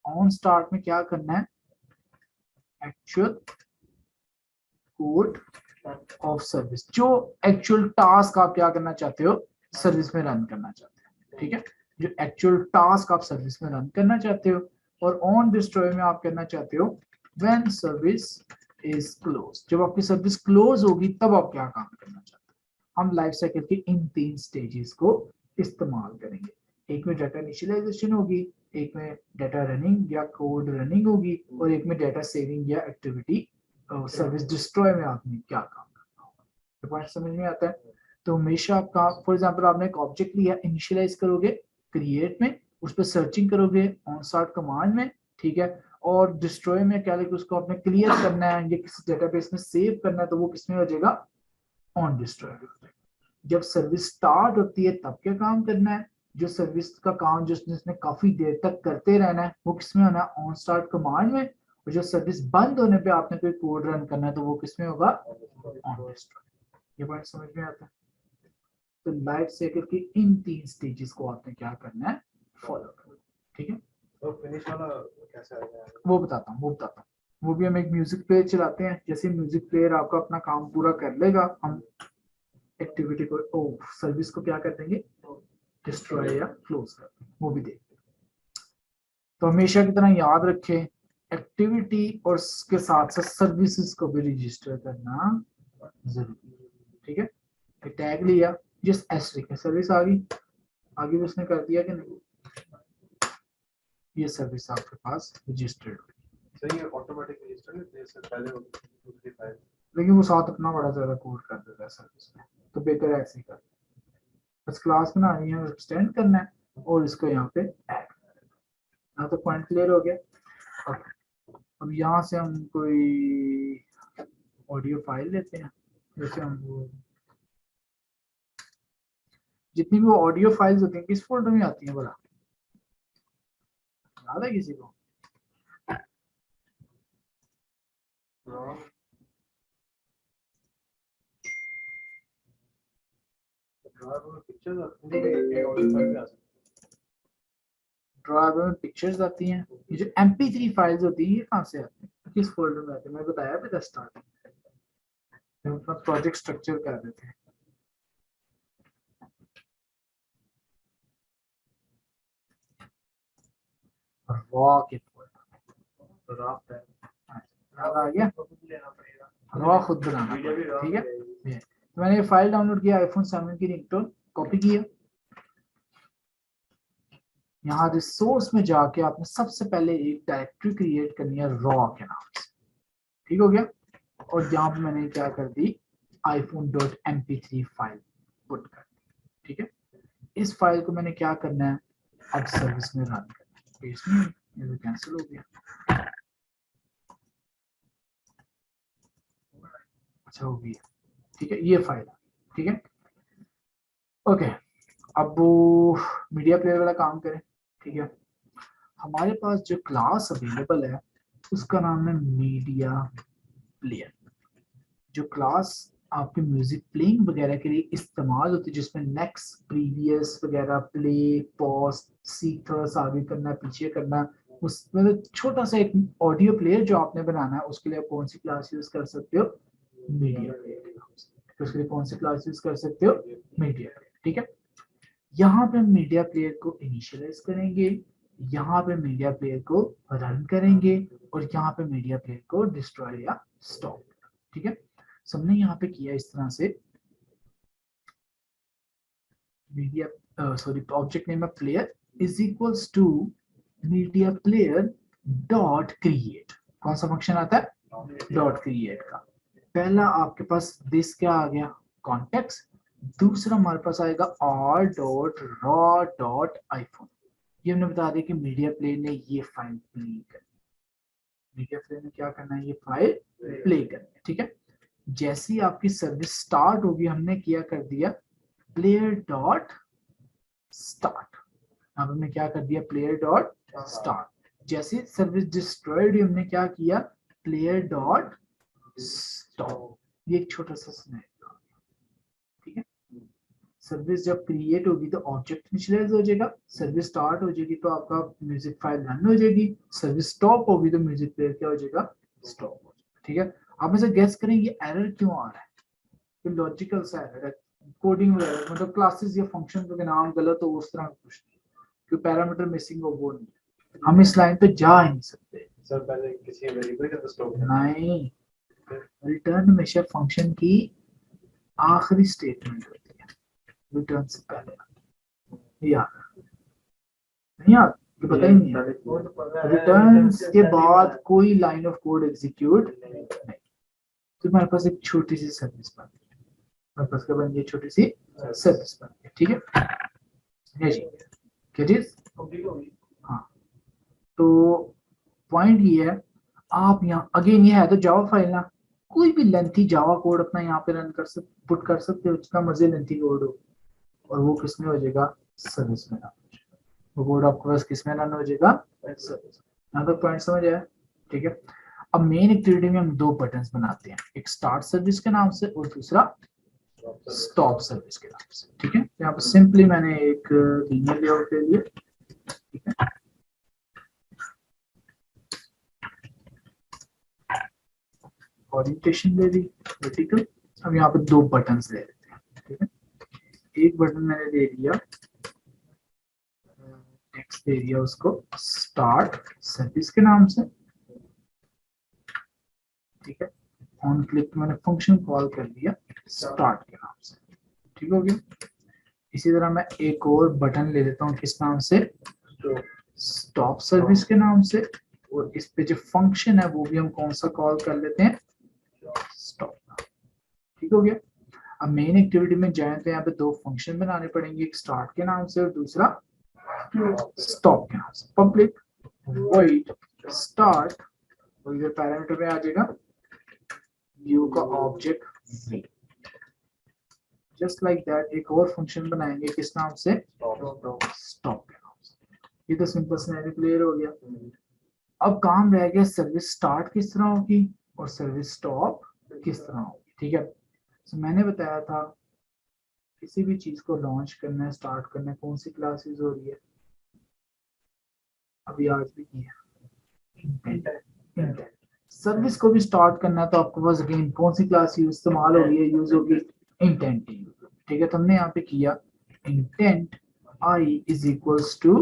ऑन स्टार्ट में क्या करना है, एक्चुअल कोड ऑफ सर्विस, जो एक्चुअल टास्क आप क्या करना चाहते हो, सर्विस में रन करना चाहते हो। ठीक है, जो एक्चुअल टास्क आप सर्विस में रन करना चाहते हो। और ऑन डिस्ट्रॉय में आप करना चाहते हो व्हेन सर्विस इज क्लोज, जब आपकी सर्विस क्लोज होगी तब आप क्या काम करना चाहते हो। हम लाइफ साइकिल के इन 3 स्टेजेस को इस्तेमाल करेंगे। एक में डाटा इनिशियलाइजेशन होगी, एक में डाटा रनिंग या कोड रनिंग होगी, और एक में डाटा सेविंग या एक्टिविटी सर्विस डिस्ट्रॉय में आपने क्या काम करना होगा। तो पॉइंट समझ में आता है। तो हमेशा आपका, फॉर एग्जांपल आपने एक ऑब्जेक्ट लिया, इनिशियलाइज करोगे क्रिएट में, उस पर सर्चिंग करोगे ऑन स्टार्ट कमांड में। ठीक है, और डिस्ट्रॉय में क्या लिखे, उसको आपने क्लियर करना है या किसी डेटाबेस में सेव करना है, तो वो किसमें हो जाएगा, ऑन डिस्ट्रॉय। जब सर्विस स्टार्ट होती है तब क्या काम करना है, जो सर्विस का काम जिसने काफी देर तक करते रहना है वो किसमें होना है, ऑन स्टार्ट कमांड में। और जो सर्विस बंद होने पे आपने कोई कोड रन करना है तो वो किसमें होगा, ऑन डिस्ट्रॉय। ये पॉइंट समझ में आता है। तो लाइफ साइकिल के इन 3 स्टेजेस को आपने क्या करना है, फॉलो करना। ठीक है, तो फिनिश वाला कैसे आएगा? वो बताता हूँ। वो भी हम एक म्यूजिक प्लेयर चलाते हैं, जैसे म्यूजिक प्लेयर आपका अपना काम पूरा कर लेगा, हम एक्टिविटी को सर्विस को क्या कर देंगे, डिस्ट्रॉय या क्लोज कर देंगे, वो भी देखते हैं। तो हमेशा की तरह याद रखें, एक्टिविटी और उसके साथ साथ सर्विसेज को भी रजिस्टर करना जरूरी है। ठीक है, टैग लिया, जिस एस्ट्रिक है सर्विस आ गई, आगे भी उसने कर दिया कि नहीं, ये सर्विस आपके पास रजिस्टर्ड हुई। सही है, ऑटोमेटिक रजिस्टर है, जैसे पहले दूसरी फाइल। लेकिन वो साथ अपना बड़ा ज्यादा कोड कर देता है सर्विस में, तो बेहतर है ऐसे ही कर, बस क्लास बनानी है, एक्सटेंड करना है और इसको यहाँ पे ऐड। यहाँ तो पॉइंट क्लियर हो गया। अब यहाँ से हम कोई ऑडियो फाइल लेते हैं, जैसे हम वो जितनी भी ऑडियो फाइल्स होती हैं किस फोल्डर में आती हैं बोला, याद है किसी को? पिक्चर्स आती है, ऑडियो फाइल भी आ सकती ड्राइवर में पिक्चर्स आती हैं, ये जो MP3 फाइल्स होती हैं ये कहाँ से आती हैं, किस फोल्डर में आती है, मैं बताया था स्टार्टिंग में, हम अपना प्रोजेक्ट स्ट्रक्चर कर रहे थे। रॉ के फोल्डर, रॉ आ गया, रॉ खुद बनाना पड़ेगा। ठीक है, तो मैंने ये फाइल डाउनलोड किया, iPhone 7 की रिंगटोन कॉपी किया, यहाँ रिसोर्स में जाके आपने सबसे पहले एक डायरेक्टरी क्रिएट करनी है रॉ के नाम से। ठीक हो गया, और यहाँ पे मैंने क्या कर दी, iphone.mp3 फाइल पुट कर दी। ठीक है, इस फाइल को मैंने क्या करना है, अब सर्विस में रन करना है, इसमें ये तो कैंसिल हो गया, अच्छा हो गया। ठीक है, ये फाइल, ठीक है, ओके। अब वो मीडिया प्लेयर वाला काम करें। ठीक है, हमारे पास जो क्लास अवेलेबल है उसका नाम है मीडिया प्लेयर। जो क्लास आपके म्यूजिक प्लेइंग वगैरह के लिए इस्तेमाल होती है, जिसमें नेक्स्ट, प्रीवियस वगैरह, प्ले, पॉज, सीक्वेंस आगे करना, पीछे करना, उसमें छोटा सा एक ऑडियो प्लेयर जो आपने बनाना है, उसके लिए आप कौन सी क्लास यूज कर सकते हो, मीडिया प्लेयर। तो उसके लिए कौन सी क्लास यूज कर सकते हो, मीडिया प्लेयर। ठीक है, यहाँ पे मीडिया प्लेयर को इनिशियलाइज करेंगे, यहाँ पे मीडिया प्लेयर को रन करेंगे, और यहाँ पे मीडिया प्लेयर को डिस्ट्रॉय या स्टॉप। ठीक है, सबने यहाँ पे किया इस तरह से, media sorry object name of player is equals to media player dot create. कौन सा फंक्शन आता है, डॉट क्रिएट का। पहला आपके पास दिस क्या आ गया, कॉन्टेक्स्ट। दूसरा हमारे पास आएगा r.raw.iphone। ये हमने बता दिया कि मीडिया प्लेयर ने ये फाइल प्ले करनी, मीडिया प्लेयर ने क्या करना है, ये फाइल प्ले करनी है। ठीक है, जैसे ही आपकी सर्विस स्टार्ट होगी हमने क्या कर दिया, प्लेयर डॉट स्टार्ट। अब हमने क्या कर दिया, प्लेयर डॉट स्टार्ट। जैसे सर्विस डिस्ट्रॉयड हमने क्या किया, प्लेयर डॉट स्टॉप। ये एक छोटा सा सिनेरियो, ठीक है। सर्विस जब क्रिएट होगी तो ऑब्जेक्ट इनिशियलाइज हो जाएगा, सर्विस स्टार्ट हो जाएगी तो आपका म्यूजिक फाइल रन हो जाएगी, सर्विस स्टॉप होगी तो म्यूजिक प्लेयर क्या हो जाएगा, स्टॉप हो जाएगा, ठीक है। आप में से गेस करें ये एरर क्यों आ रहा है, ये लॉजिकल सा एरर है, कोडिंग एरर, मतलब क्लासेस या फंक्शन के नाम गलत हो उस तरह कुछ नहीं, कोई पैरामीटर मिसिंग हो वो नहीं, हम इस लाइन पे जा ही नहीं सकते। सर पहले किसी वेरिएबल का स्टॉप नहीं, रिटर्न हमेशा फंक्शन की आखिरी स्टेटमेंट होती है, रिटर्न से पहले। याद नहीं, याद तो पता ही नहीं है, रिटर्न के बाद कोई लाइन ऑफ कोड एग्जीक्यूट नहीं। तो हमारे पास एक छोटी सी सर्विस बन गई, हमारे पास क्या बन गई, छोटी सी सर्विस बन गई, ठीक है। ये जी क्या चीज, हाँ। तो पॉइंट ये है, आप यहाँ अगेन ये है तो जावा फाइल ना, कोई भी लेंथी जावा कोड अपना यहाँ पे रन कर सकते, पुट कर सकते हो, जितना मर्जी लेंथी कोड हो, और वो किसमें हो जाएगा, सर्विस में रन हो जाएगा, वो कोड आपके पास किसमें रन हो जाएगा, सर्विस। यहाँ तक पॉइंट समझ आया, ठीक है। अब मेन एक्टिविटी में हम दो बटन्स बनाते हैं, एक स्टार्ट सर्विस के नाम से और दूसरा स्टॉप सर्विस के नाम से, ठीक है। यहाँ पर सिंपली मैंने एक लीनियर लेआउट ले लिया, ठीक है। ओरिएंटेशन ले ली वर्टिकल। अब यहाँ पे दो बटन्स ले लेते हैं, ठीक है। एक बटन मैंने ले लिया, टेक्स्ट दे दिया उसको स्टार्ट सर्विस के नाम से, ठीक है। ऑन क्लिक मैंने फंक्शन कॉल कर दिया स्टार्ट के नाम से, ठीक हो गया। इसी तरह मैं एक और बटन ले लेता हूँ, किस नाम से, स्टॉप सर्विस के नाम से, और इस पे जो फंक्शन है वो भी हम कौन सा कॉल कर लेते हैं, स्टॉप, ठीक हो गया। अब मेन एक्टिविटी में जाए तो यहाँ पे दो फंक्शन बनाने पड़ेंगे, एक स्टार्ट के नाम से और दूसरा स्टॉप के नाम से। पब्लिक वॉइड स्टार्ट, और इधर पैरामीटर में आ जाएगा व्यू का object v, just like that. एक और फंक्शन बनाएंगे किस नाम से, स्टॉप के नाम से। ये तो सिंपल सिनेरियो क्लियर हो गया। अब काम रह गया सर्विस स्टार्ट किस तरह होगी और सर्विस स्टॉप किस तरह होगी, ठीक है। तो मैंने बताया था किसी भी चीज को लॉन्च करना है, स्टार्ट करना है, कौन सी क्लास यूज हो रही है, अभी आज भी किया। सर्विस को भी स्टार्ट करना है तो आपके पास अगेन कौन सी क्लास यूज इस्तेमाल हो रही है, यूज होगी इंटेंट, ठीक है। तो हमने यहाँ पे किया intent I is equals to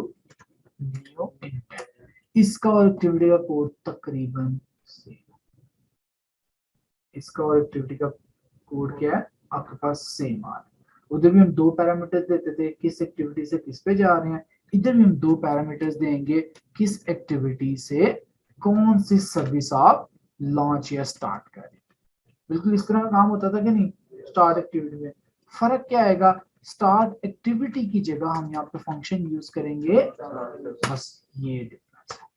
new intent, इसका और एक्टिविटी का कोड तकरीबन सेम, इसका और एक्टिविटी का कोड क्या है आपके पास सेम आ रहा है। उधर भी हम दो पैरामीटर्स देते थे, किस एक्टिविटी से किस पे जा रहे हैं, इधर भी हम दो पैरामीटर्स देंगे, किस एक्टिविटी से कौन सी सर्विस आप लॉन्च या स्टार्ट करें। बिल्कुल इस तरह का काम होता था कि नहीं स्टार्ट एक्टिविटी में। फर्क क्या आएगा, स्टार्ट एक्टिविटी की जगह हम यहाँ पे फंक्शन यूज करेंगे, बस ये डिफरेंस है।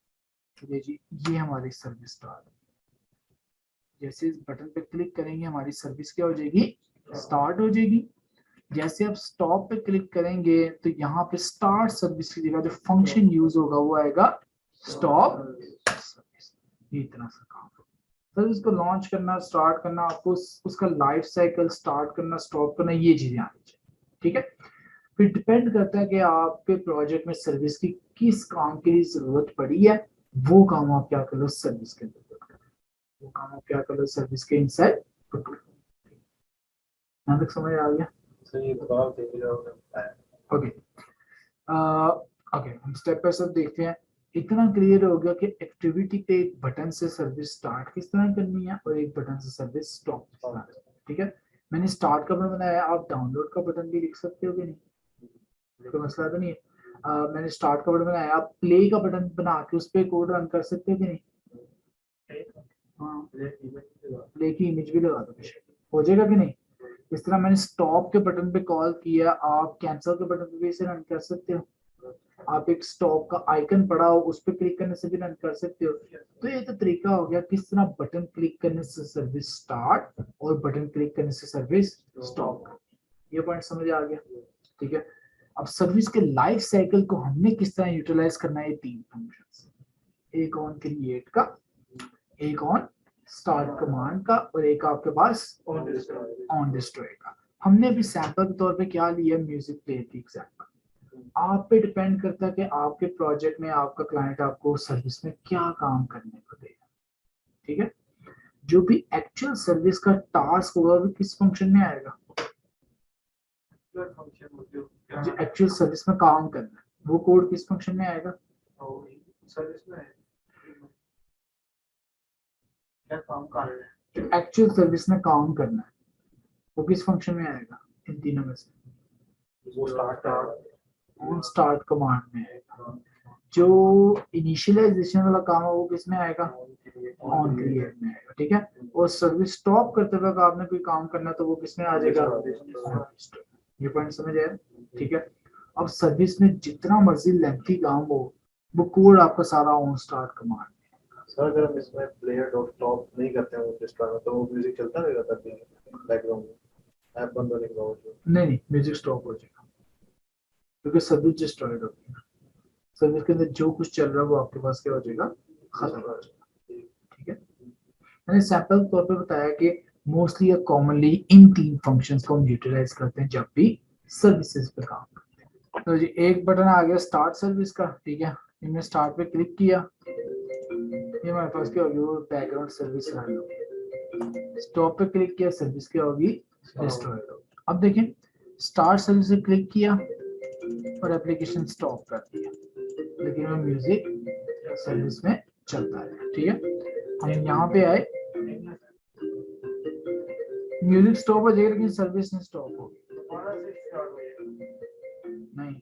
चलिए जी, ये हमारी सर्विस स्टार्ट, जैसे इस बटन पे क्लिक करेंगे हमारी सर्विस क्या हो जाएगी, स्टार्ट हो जाएगी। जैसे आप स्टॉप पे क्लिक करेंगे तो यहाँ पे स्टार्ट सर्विस की जगह जो फंक्शन यूज होगा वो आएगा स्टॉप सर्विस। ये इतना सा काम, सर्विस को लॉन्च करना, स्टार्ट करना, आपको उसका लाइफ साइकिल, स्टार्ट करना, स्टॉप करना, ये चीजें आनी चाहिए, ठीक है। फिर डिपेंड करता है कि आपके प्रोजेक्ट में सर्विस की किस काम के लिए जरूरत पड़ी है, वो काम आप क्या कर लो सर्विस के अंदर, वो काम आप क्या कर लो सर्विस के इनसाइड। यहाँ तक समझ आ गया, सर ये तो आप देख रहे हो। ओके। ओके, हम स्टेप बाय स्टेप देखते हैं। इतना क्लियर हो गया कि एक्टिविटी पे एक बटन से सर्विस स्टार्ट किस तरह करनी है और एक बटन से सर्विस स्टॉप किस तरह करनी है, ठीक है। मैंने स्टार्ट का बटन बनाया, आप डाउनलोड का बटन भी लिख सकते हो कि नहीं, कोई मसला तो नहीं है। मैंने स्टार्ट का बटन बनाया, आप प्ले का बटन बना के उस पर कोड रन कर सकते हो कि नहीं, हाँ प्ले की इमेज भी लगा दो, हो जाएगा कि नहीं। इस तरह मैंने स्टॉप के बटन पे कॉल किया, आप कैंसिल के बटन पे भी इसे रन कर सकते हो। आप एक स्टॉप का आइकन पड़ा हो उस पर क्लिक करने से भी रन कर सकते हो। तो ये तो तरीका हो गया किस तरह बटन क्लिक करने से सर्विस स्टार्ट और बटन क्लिक करने से सर्विस स्टॉप। ये पॉइंट समझ आ गया, ठीक है। अब सर्विस के लाइफ साइकिल को हमने किस तरह यूटिलाइज करना है, ये तीन फंक्शंस, एक ऑन क्रिएट का, एक ऑन स्टार्ट कमांड का और एक आपके पास ऑन डिस्ट्रॉय का। हमने अभी सैंपल के तौर पे क्या लिया, म्यूजिक प्लेयर की एग्जांपल। आप पे डिपेंड करता है कि आपके प्रोजेक्ट में आपका क्लाइंट आपको सर्विस में क्या काम करने को देगा, ठीक है। जो भी एक्चुअल सर्विस का टास्क होगा वो किस फंक्शन में आएगा, जो एक्चुअल सर्विस में काम करना है वो कोड किस फंक्शन में आएगा, सर्विस में क्या काम कर रहे हैं, जो एक्चुअल सर्विस में काम करना है वो किस फंक्शन में आएगा, इन तीनों में से वो स्टार्ट ऑन स्टार्ट कमांड में आएगा। जो इनिशियलाइजेशन वाला काम है वो किस में आएगा, ऑन क्रिएट में आएगा, ठीक है। और सर्विस स्टॉप करते वक्त आपने कोई काम करना है तो वो किस में आ जाएगा, ये पॉइंट समझ आया, ठीक है। अब सर्विस में जितना मर्जी लेंथी काम हो वो कोड आपका सारा ऑन स्टार्ट कमांड। सर अगर हम इसमें प्लेयर डॉट स्टॉप नहीं करते हैं वो डिस्ट्रॉय में, तो वो म्यूजिक चलता रहेगा तब भी बैकग्राउंड में ऐप बंद होने के बाद? नहीं, म्यूजिक स्टॉप हो जाएगा क्योंकि सर्विस डिस्ट्रॉयड हो गई। सर्विस के अंदर जो कुछ चल रहा है वो आपके पास क्या हो जाएगा, खत्म हो जाएगा, ठीक है। मैंने सैंपल तौर पे बताया कि मोस्टली या कॉमनली इन तीन फंक्शंस को हम यूटिलाइज करते हैं जब भी सर्विसेज पे काम करते हैं। तो जी एक बटन आ गया स्टार्ट सर्विस का, ठीक है। मैंने स्टार्ट पे क्लिक किया, ये हमारे पास क्या होगी, वो बैकग्राउंड सर्विस रन होगी। स्टॉप पे क्लिक किया, सर्विस क्या होगी, डिस्ट्रॉयड होगी। अब देखें स्टार्ट सर्विस पे क्लिक किया और एप्लीकेशन स्टॉप कर दिया, लेकिन वो म्यूजिक सर्विस में चलता है, ठीक है। हम यहाँ पे आए, म्यूजिक स्टॉप हो जाएगा लेकिन सर्विस नहीं स्टॉप होगी, दोबारा से स्टार्ट हो जाएगा। नहीं।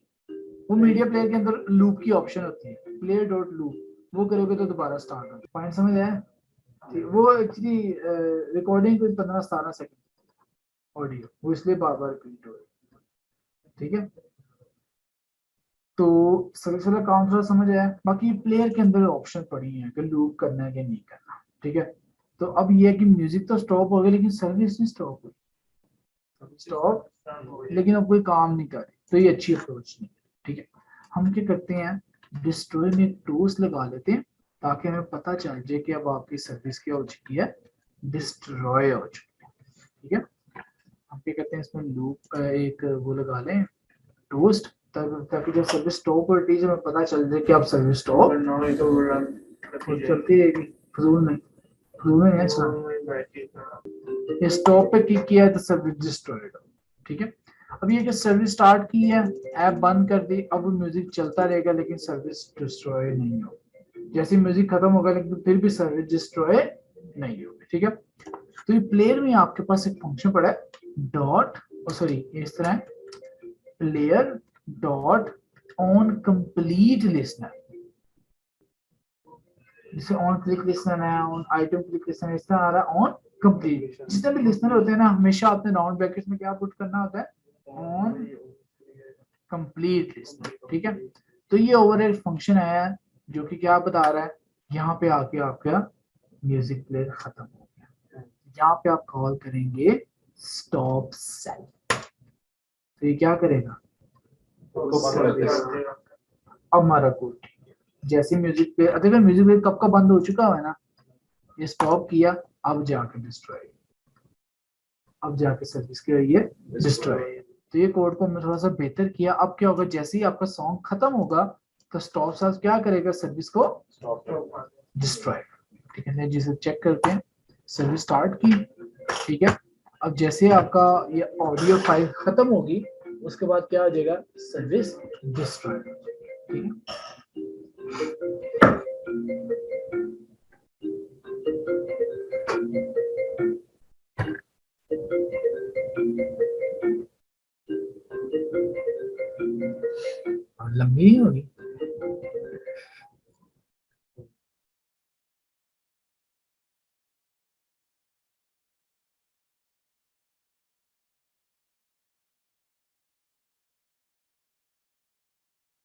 वो मीडिया प्लेयर के अंदर लूप की ऑप्शन होती है, प्लेयर डॉट लूप, वो करोगे तो दोबारा स्टार्ट होगा। पॉइंट समझ आया, वो एक्चुअली रिकॉर्डिंग कोई 15-17 सेकंड ऑडियो, वो इसलिए बार बार रिपीट हो रही है, ठीक है। तो सर्विस वाला काम थोड़ा समझ आया। बाकी प्लेयर के अंदर ऑप्शन पड़ी है कि लूप करना है कि नहीं करना, ठीक है। तो अब ये है कि म्यूजिक तो स्टॉप हो गया लेकिन सर्विस नहीं स्टॉप हुई, स्टॉप लेकिन अब कोई काम नहीं कर रही, तो ये अच्छी अप्रोच नहीं, ठीक है। हम क्या करते हैं, डिस्ट्रॉय में एक टूल्स लगा लेते हैं ताकि हमें पता चल जाए कि अब आपकी सर्विस क्या हो चुकी है, डिस्ट्रॉय हो चुकी है, ठीक है। हम क्या करते हैं, इसमें लूप एक वो लगा लें टोस्ट, ताकि जब सर्विस स्टॉप होती है हमें पता चल जाए कि अब सर्विस स्टॉप चलती रहेगी, फजूल नहीं है चलाना। स्टॉप पे क्लिक किया है तो सर्विस डिस्ट्रॉयड, ठीक है। अब ये कि सर्विस स्टार्ट की है, ऐप बंद कर दी, अब म्यूजिक चलता रहेगा लेकिन सर्विस डिस्ट्रॉय नहीं होगी। जैसे म्यूजिक खत्म होगा लेकिन फिर भी सर्विस डिस्ट्रॉय नहीं होगी, ठीक है। तो ये प्लेयर में आपके पास एक फंक्शन पड़ा है डॉट, सॉरी इस तरह player dot on complete listener, जैसे ऑन क्लिक लिस्टनर है, ऑन आइटम क्लिक लिस्टनर, इस तरह आ रहा है ऑन कंप्लीट। जितने भी लिस्टनर होते हैं ना, हमेशा आपने राउंड ब्रैकेट्स में क्या पुट करना होता है, ऑन कंप्लीट लिस्टनर, ठीक है। तो ये ओवरराइड फंक्शन है जो कि क्या बता रहा है, यहाँ पे आके आपका म्यूजिक प्लेयर खत्म हो गया, यहाँ पे आप कॉल करेंगे स्टॉप सेल, तो ये क्या करेगा, अब हमारा कोड जैसे म्यूजिक पे, देखो म्यूजिक प्लेयर कब का बंद हो चुका है ना, ये स्टॉप किया, अब जाके डिस्ट्रॉय, अब जाके सर्विस क्या हुई है, डिस्ट्रॉय। तो ये कोड को हमने थोड़ा सा बेहतर किया। अब क्या होगा, जैसे ही आपका सॉन्ग खत्म होगा तो स्टॉप साथ क्या करेगा, सर्विस को डिस्ट्रॉय, ठीक है। जिसे चेक करते हैं, सर्विस स्टार्ट की, ठीक है। अब जैसे आपका ये ऑडियो फाइल खत्म होगी उसके बाद क्या हो जाएगा, सर्विस डिस्ट्रॉय, ठीक है। लंबी ही होगी।